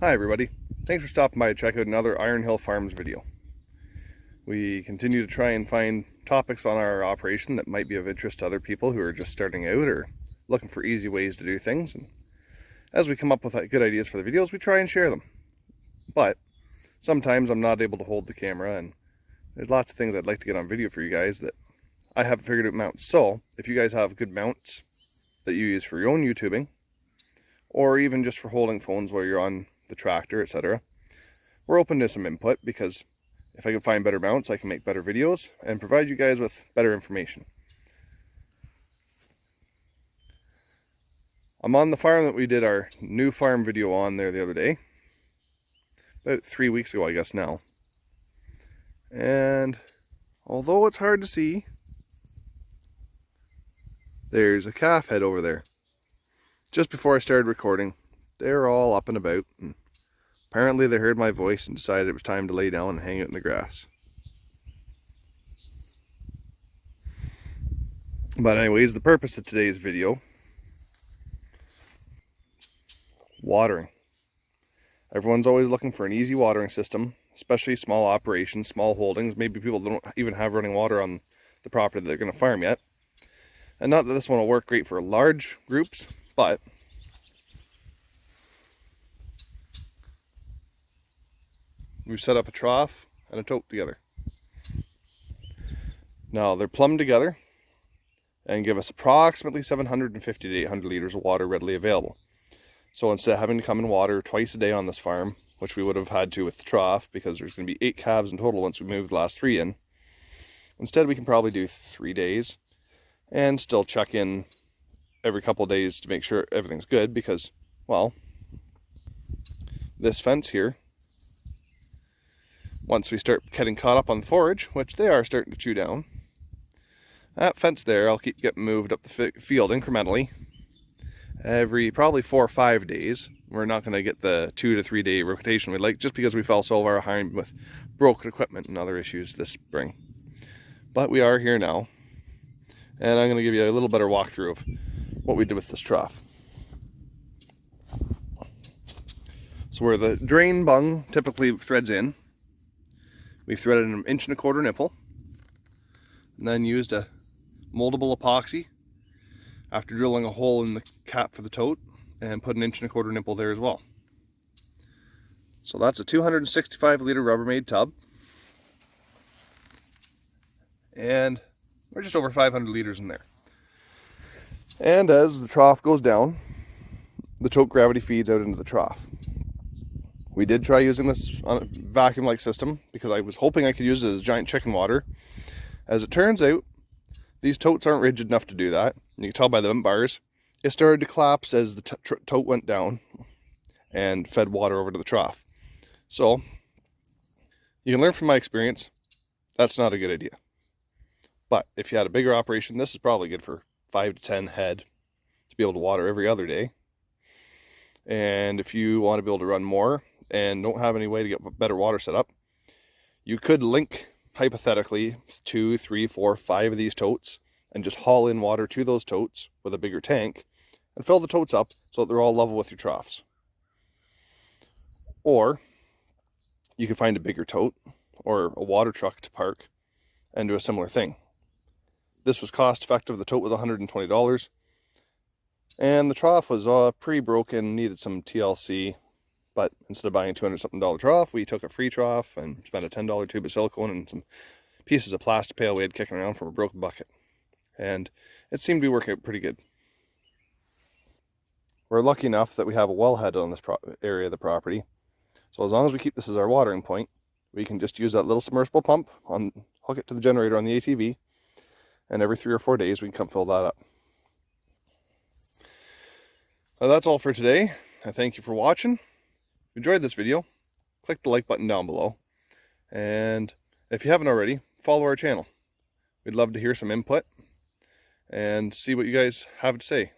Hi everybody, thanks for stopping by to check out another Iron Hill Farms video. We continue to try and find topics on our operation that might be of interest to other people who are just starting out or looking for easy ways to do things. And as we come up with good ideas for the videos, we try and share them. But sometimes I'm not able to hold the camera, and there's lots of things I'd like to get on video for you guys that I haven't figured out mounts. So if you guys have good mounts that you use for your own YouTubing, or even just for holding phones while you're on the tractor, etc., we're open to some input, because if I can find better mounts, I can make better videos and provide you guys with better information. I'm on the farm that we did our new farm video on there the other day, about 3 weeks ago I guess now. And although it's hard to see, there's a calf head over there. Just before I started recording, they're all up and about, and apparently they heard my voice and decided it was time to lay down and hang out in the grass. But anyways, the purpose of today's video: watering. Everyone's always looking for an easy watering system, especially small operations, small holdings. Maybe people don't even have running water on the property that they're going to farm yet. And not that this one will work great for large groups, but we've set up a trough and a tote together. Now they're plumbed together and give us approximately 750 to 800 liters of water readily available. So instead of having to come and water twice a day on this farm, which we would have had to with the trough, because there's going to be 8 calves in total once we move the last 3 in, instead we can probably do 3 days and still check in every couple of days to make sure everything's good, because, well, this fence here, once we start getting caught up on the forage, which they are starting to chew down, that fence there I'll keep getting moved up the field incrementally every probably 4 or 5 days. We're not going to get the 2 to 3 day rotation we'd like, just because we fell so far behind with broken equipment and other issues this spring. But we are here now, and I'm going to give you a little better walkthrough of what we did with this trough. So where the drain bung typically threads in, we threaded an 1.25 inch nipple, and then used a moldable epoxy after drilling a hole in the cap for the tote, and put an 1.25 inch nipple there as well. So that's a 265 liter Rubbermaid tub, and we're just over 500 liters in there. And as the trough goes down, the tote gravity feeds out into the trough. We did try using this on a vacuum-like system, because I was hoping I could use it as giant chicken water. As it turns out, these totes aren't rigid enough to do that. You can tell by the vent bars. It started to collapse as the tote went down and fed water over to the trough. So you can learn from my experience, that's not a good idea. But if you had a bigger operation, this is probably good for 5 to 10 head to be able to water every other day. And if you want to be able to run more and don't have any way to get better water set up, you could link, hypothetically, 2, 3, 4, 5 of these totes and just haul in water to those totes with a bigger tank and fill the totes up so that they're all level with your troughs. Or you could find a bigger tote or a water truck to park and do a similar thing. This was cost effective. The tote was $120, and the trough was pretty broken, needed some TLC. But instead of buying a $200-something trough, we took a free trough and spent a $10 tube of silicone and some pieces of plastic pail we had kicking around from a broken bucket. And it seemed to be working out pretty good. We're lucky enough that we have a wellhead on this area of the property. So as long as we keep this as our watering point, we can just use that little submersible pump, hook it to the generator on the ATV, and every 3 or 4 days we can come fill that up. Now that's all for today. I thank you for watching. If you enjoyed this video, click the like button down below. And if you haven't already, follow our channel. We'd love to hear some input and see what you guys have to say.